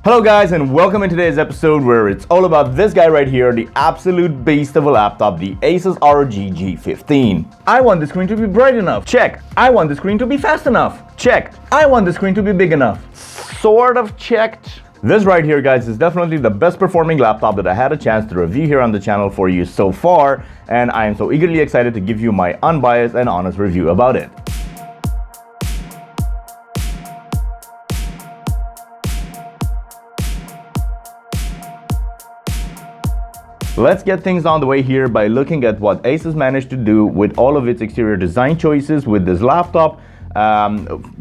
Hello guys, and welcome in today's episode where it's all about this guy right here, the absolute beast of a laptop, the ASUS ROG G15. I want the screen to be bright enough. Check. I want the screen to be fast enough. Checked. I want the screen to be big enough. Sort of checked. This right here, guys, is definitely the best performing laptop that I had a chance to review here on the channel for you so far, and I am so eagerly excited to give you my unbiased and honest review about it. Let's get things on the way here by looking at what ASUS managed to do with all of its exterior design choices with this laptop,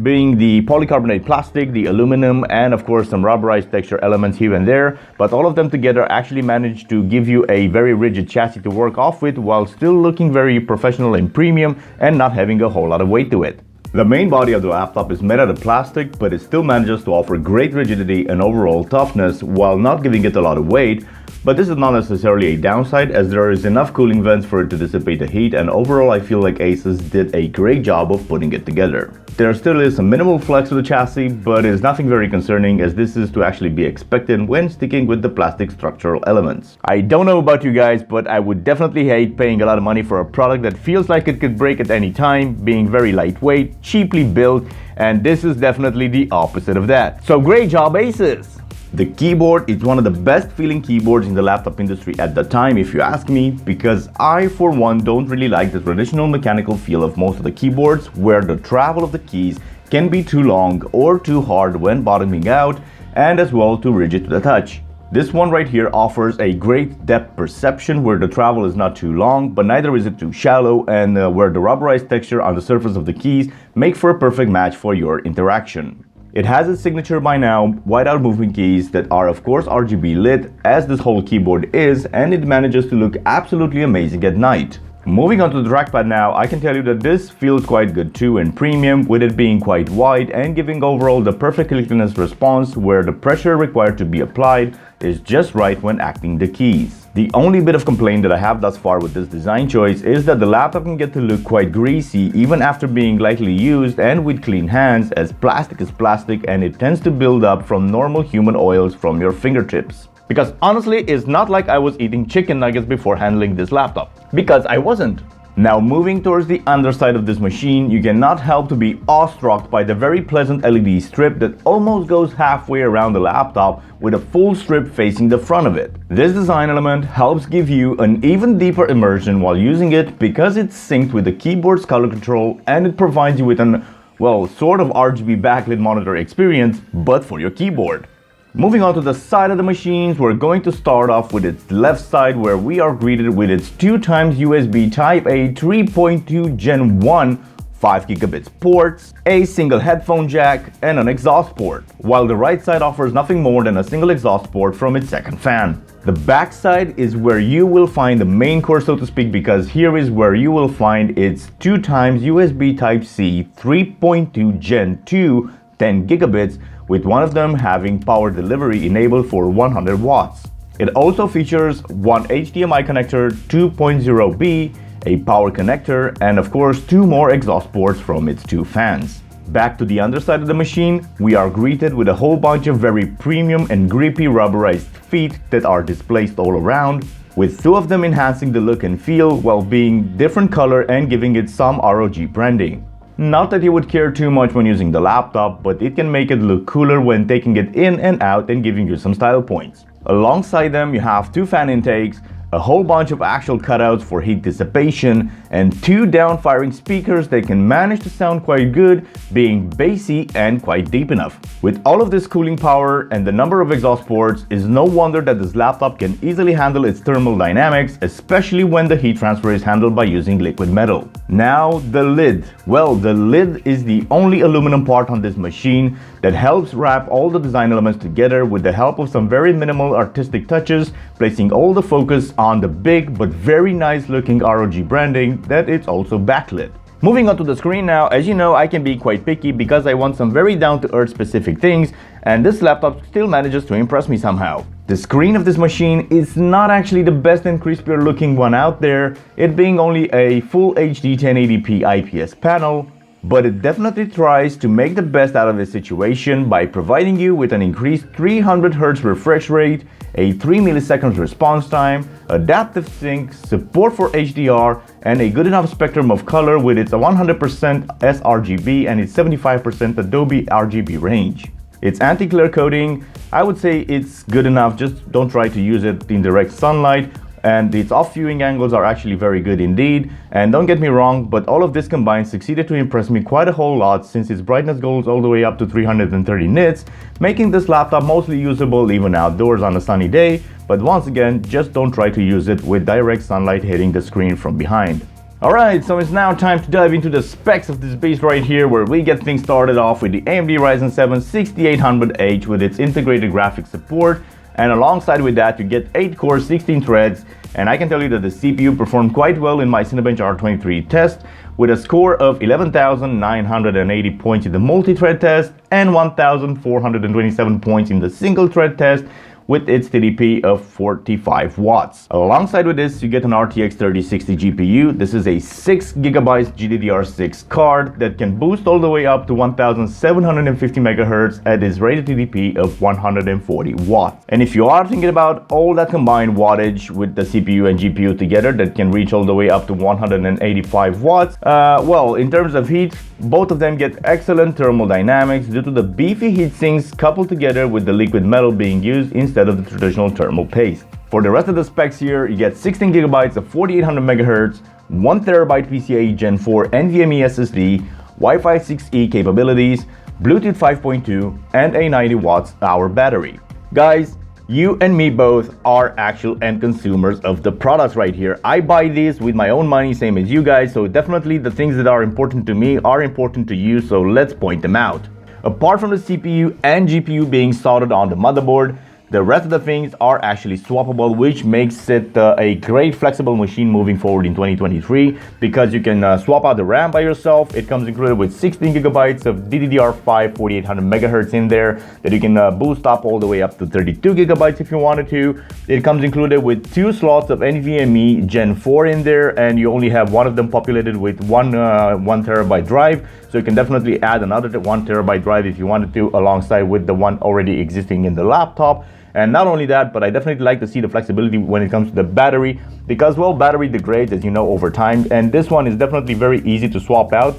being the polycarbonate plastic, the aluminum, and of course some rubberized texture elements here and there, but all of them together actually managed to give you a very rigid chassis to work off with while still looking very professional and premium and not having a whole lot of weight to it. The main body of the laptop is made out of plastic, but it still manages to offer great rigidity and overall toughness while not giving it a lot of weight. But this is not necessarily a downside, as there is enough cooling vents for it to dissipate the heat, and overall I feel like ASUS did a great job of putting it together. There still is some minimal flex to the chassis, but it is nothing very concerning, as this is to actually be expected when sticking with the plastic structural elements. I don't know about you guys, but I would definitely hate paying a lot of money for a product that feels like it could break at any time, being very lightweight, cheaply built, and this is definitely the opposite of that. So great job, ASUS! The keyboard is one of the best feeling keyboards in the laptop industry at the time, if you ask me, because I for one don't really like the traditional mechanical feel of most of the keyboards, where the travel of the keys can be too long or too hard when bottoming out, and as well too rigid to the touch. This one right here offers a great depth perception where the travel is not too long, but neither is it too shallow, and where the rubberized texture on the surface of the keys make for a perfect match for your interaction. It has its signature by now, whiteout movement keys that are of course RGB lit, as this whole keyboard is, and it manages to look absolutely amazing at night. Moving on to the trackpad now, I can tell you that this feels quite good too and premium, with it being quite wide and giving overall the perfect clickiness response where the pressure required to be applied is just right when acting the keys. The only bit of complaint that I have thus far with this design choice is that the laptop can get to look quite greasy even after being lightly used and with clean hands, as plastic is plastic and it tends to build up from normal human oils from your fingertips. Because honestly, it's not like I was eating chicken nuggets before handling this laptop. Because I wasn't. Now moving towards the underside of this machine, you cannot help to be awestruck by the very pleasant LED strip that almost goes halfway around the laptop with a full strip facing the front of it. This design element helps give you an even deeper immersion while using it because it's synced with the keyboard's color control, and it provides you with an, well, sort of RGB backlit monitor experience, but for your keyboard. Moving on to the side of the machines, we're going to start off with its left side, where we are greeted with its 2x USB Type-A 3.2 Gen 1 5 gigabits ports, a single headphone jack, and an exhaust port, while the right side offers nothing more than a single exhaust port from its second fan. The back side is where you will find the main core, so to speak, because here is where you will find its 2x USB Type-C 3.2 Gen 2 10 gigabits, with one of them having power delivery enabled for 100 watts. It also features one HDMI connector 2.0B, a power connector, and of course 2 more exhaust ports from its 2 fans. Back to the underside of the machine, we are greeted with a whole bunch of very premium and grippy rubberized feet that are displaced all around, with 2 of them enhancing the look and feel while being different color and giving it some ROG branding. Not that you would care too much when using the laptop, but it can make it look cooler when taking it in and out and giving you some style points. Alongside them, you have 2 fan intakes, a whole bunch of actual cutouts for heat dissipation, and 2 down-firing speakers that can manage to sound quite good, being bassy and quite deep enough. With all of this cooling power and the number of exhaust ports, it's no wonder that this laptop can easily handle its thermal dynamics, especially when the heat transfer is handled by using liquid metal. Now, the lid. Well, the lid is the only aluminum part on this machine that helps wrap all the design elements together with the help of some very minimal artistic touches, placing all the focus on the big but very nice looking ROG branding that it's also backlit. Moving on to the screen now, as you know, I can be quite picky because I want some very down-to-earth specific things, and this laptop still manages to impress me somehow. The screen of this machine is not actually the best and crispier looking one out there, it being only a full HD 1080p IPS panel, but it definitely tries to make the best out of the situation by providing you with an increased 300 Hz refresh rate, a 3 milliseconds response time, adaptive sync, support for HDR, and a good enough spectrum of color with its 100% sRGB and its 75% Adobe RGB range. Its anti-glare coating, I would say it's good enough, just don't try to use it in direct sunlight, and its off viewing angles are actually very good indeed. And don't get me wrong, but all of this combined succeeded to impress me quite a whole lot, since its brightness goes all the way up to 330 nits, making this laptop mostly usable even outdoors on a sunny day. But once again, just don't try to use it with direct sunlight hitting the screen from behind. Alright, so it's now time to dive into the specs of this beast right here, where we get things started off with the AMD Ryzen 7 6800H with its integrated graphics support, and alongside with that you get 8 cores, 16 threads, and I can tell you that the CPU performed quite well in my Cinebench R23 test, with a score of 11,980 points in the multi-thread test and 1,427 points in the single thread test, with its TDP of 45 watts. Alongside with this, you get an RTX 3060 GPU. This is a 6GB GDDR6 card that can boost all the way up to 1750 MHz at its rated TDP of 140 watts. And if you are thinking about all that combined wattage with the CPU and GPU together that can reach all the way up to 185 watts, well, in terms of heat, both of them get excellent thermal dynamics due to the beefy heat sinks coupled together with the liquid metal being used instead of the traditional thermal paste. For the rest of the specs here, you get 16GB of 4800 MHz, 1TB PCIe Gen 4 NVMe SSD, Wi-Fi 6E capabilities, Bluetooth 5.2, and a 90 watts hour battery. Guys, you and me both are actual end consumers of the products right here. I buy these with my own money, same as you guys, so definitely the things that are important to me are important to you, so let's point them out. Apart from the CPU and GPU being soldered on the motherboard, the rest of the things are actually swappable, which makes it a great flexible machine moving forward in 2023, because you can swap out the RAM by yourself. It comes included with 16GB of DDR5 4800 MHz in there that you can boost up all the way up to 32GB if you wanted to. It comes included with 2 slots of NVMe Gen 4 in there, and you only have one of them populated with one 1TB drive. So you can definitely add another 1TB drive if you wanted to, alongside with the one already existing in the laptop. And not only that, but I definitely like to see the flexibility when it comes to the battery, because, well, battery degrades, as you know, over time, and this one is definitely very easy to swap out.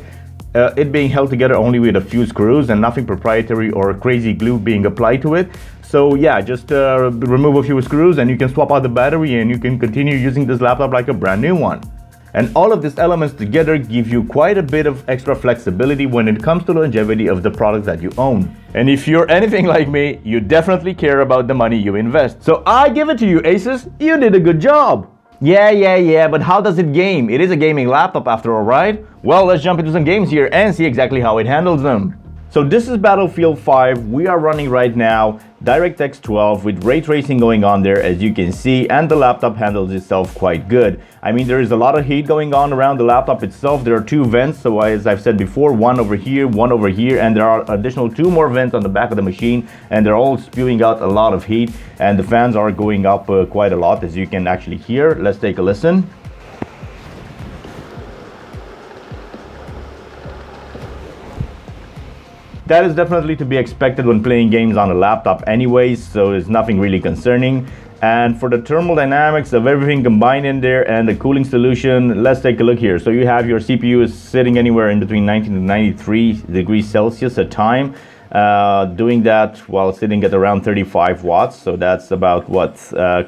It being held together only with a few screws and nothing proprietary or crazy glue being applied to it. So yeah, just remove a few screws and you can swap out the battery and you can continue using this laptop like a brand new one. And all of these elements together give you quite a bit of extra flexibility when it comes to longevity of the products that you own. And if you're anything like me, you definitely care about the money you invest. So I give it to you, ASUS, you did a good job. Yeah, but how does it game? It is a gaming laptop after all, right? Well, let's jump into some games here and see exactly how it handles them. So this is Battlefield 5. We are running right now DirectX 12 with ray tracing going on there, as you can see, and the laptop handles itself quite good. I mean, there is a lot of heat going on around the laptop itself. There are 2 vents, so as I've said before, one over here, and there are additional 2 more vents on the back of the machine, and they're all spewing out a lot of heat, and the fans are going up quite a lot, as you can actually hear. Let's take a listen. That is definitely to be expected when playing games on a laptop anyways, so it's nothing really concerning. And for the thermal dynamics of everything combined in there and the cooling solution, let's take a look here. So you have your CPU is sitting anywhere in between 19 to 93 degrees Celsius at time, doing that while sitting at around 35 watts. So that's about what,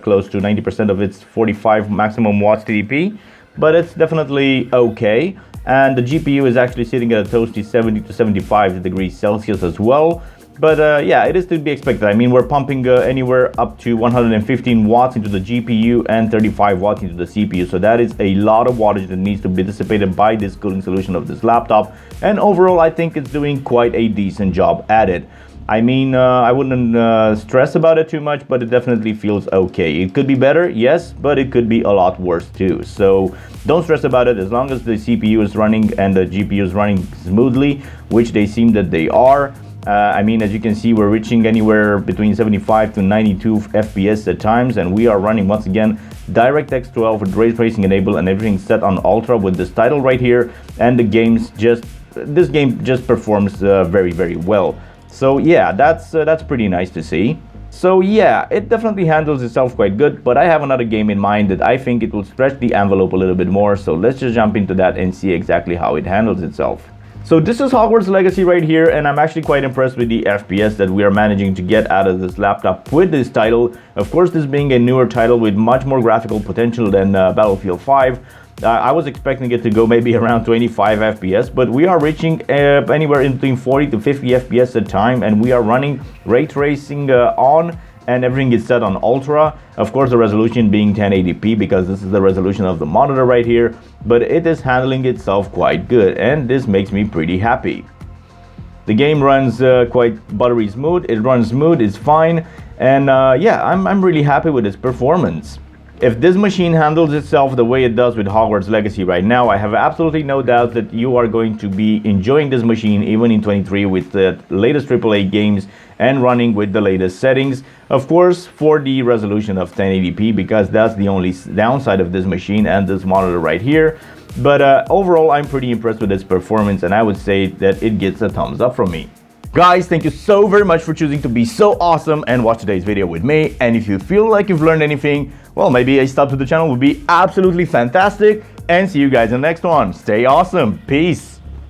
close to 90% of its 45 maximum watts TDP, but it's definitely okay. And the GPU is actually sitting at a toasty 70 to 75 degrees Celsius as well. But yeah, it is to be expected. I mean, we're pumping anywhere up to 115 watts into the GPU and 35 watts into the CPU. So that is a lot of wattage that needs to be dissipated by this cooling solution of this laptop. And overall, I think it's doing quite a decent job at it. I mean, I wouldn't stress about it too much, but it definitely feels okay. It could be better, yes, but it could be a lot worse too. So don't stress about it as long as the CPU is running and the GPU is running smoothly, which they seem that they are. I mean, as you can see, we're reaching anywhere between 75 to 92 FPS at times, and we are running once again DirectX 12 with ray tracing enabled and everything set on ultra with this title right here, and the games just this game just performs very, very well. So yeah, that's pretty nice to see. So yeah, it definitely handles itself quite good, but I have another game in mind that I think it will stretch the envelope a little bit more. So let's just jump into that and see exactly how it handles itself. So this is Hogwarts Legacy right here, and I'm actually quite impressed with the FPS that we are managing to get out of this laptop with this title. Of course, this being a newer title with much more graphical potential than Battlefield 5. I was expecting it to go maybe around 25 FPS, but we are reaching anywhere in between 40 to 50 FPS at time, and we are running ray tracing on, and everything is set on ultra. Of course, the resolution being 1080p because this is the resolution of the monitor right here, but it is handling itself quite good, and this makes me pretty happy. The game runs quite buttery smooth. It runs smooth, it's fine, and yeah, I'm really happy with its performance. If this machine handles itself the way it does with Hogwarts Legacy right now, I have absolutely no doubt that you are going to be enjoying this machine even in 23 with the latest AAA games and running with the latest settings. Of course, for the resolution of 1080p, because that's the only downside of this machine and this monitor right here. But overall, I'm pretty impressed with its performance, and I would say that it gets a thumbs up from me. Guys, thank you so very much for choosing to be so awesome and watch today's video with me. And if you feel like you've learned anything, well, maybe a sub to the channel would be absolutely fantastic. And see you guys in the next one. Stay awesome. Peace.